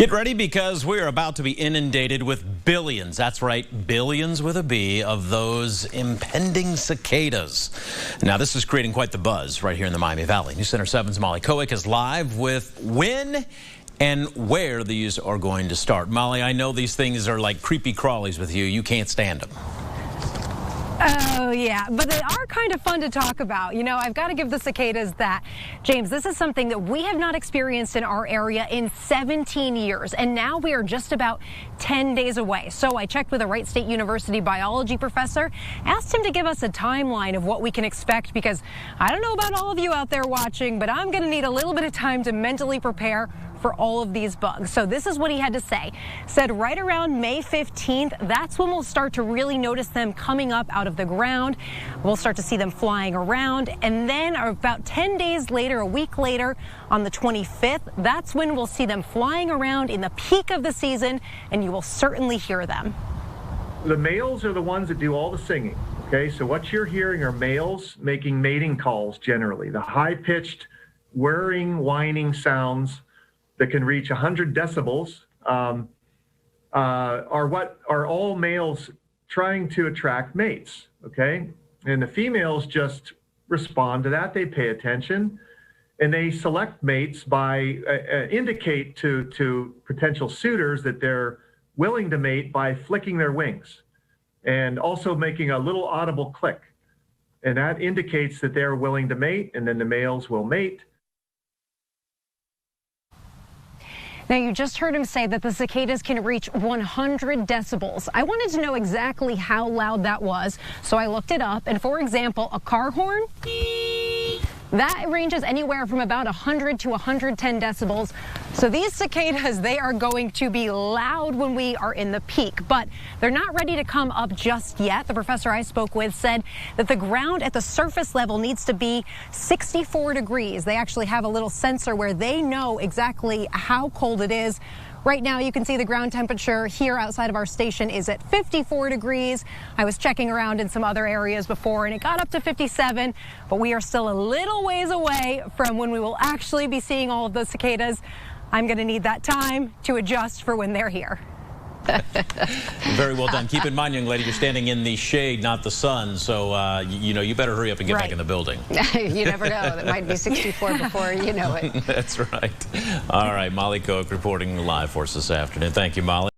Get ready because we're about to be inundated with billions, that's right, billions with a B, of those impending cicadas. Now, this is creating quite the buzz right here in the Miami Valley. NewsCenter 7's Molly KOWEEK is live with when and where these are going to start. Molly, I know these things are like creepy crawlies with you. You can't stand them. Oh, yeah, but they are kind of fun to talk about. You know, I've got to give the cicadas that. James, this is something that we have not experienced in our area in 17 years, and now we are just about 10 days away. So I checked with a Wright State University biology professor, asked him to give us a timeline of what we can expect, because I don't know about all of you out there watching, but I'm going to need a little bit of time to mentally prepare for all of these bugs. So this is what he had to say. Said right around May 15th, that's when we'll start to really notice them coming up out of the ground. We'll start to see them flying around. And then about 10 days later, a week later, on the 25th, that's when we'll see them flying around in the peak of the season, and you will certainly hear them. The males are the ones that do all the singing. Okay, so what you're hearing are males making mating calls generally. The high-pitched, whirring, whining sounds that can reach 100 decibels are all males trying to attract mates, okay? And the females just respond to that. They pay attention, and they select mates by indicate to potential suitors that they're willing to mate by flicking their wings and also making a little audible click. And that indicates that they're willing to mate, and then the males will mate. Now, you just heard him say that the cicadas can reach 100 decibels. I wanted to know exactly how loud that was, so I looked it up. And for example, a car horn, that ranges anywhere from about 100 to 110 decibels. So these cicadas, they are going to be loud when we are in the peak, but they're not ready to come up just yet. The professor I spoke with said that the ground at the surface level needs to be 64 degrees. They actually have a little sensor where they know exactly how cold it is. Right now, you can see the ground temperature here outside of our station is at 54 degrees. I was checking around in some other areas before, and it got up to 57, but we are still a little ways away from when we will actually be seeing all of those cicadas. I'm going to need that time to adjust for when they're here. Very well done. Keep in mind, young lady, you're standing in the shade, not the sun, so you better hurry up and get back in the building. You never know. It might be 64 before you know it. That's right. All right, Molly KOWEEK reporting live for us this afternoon. Thank you, Molly.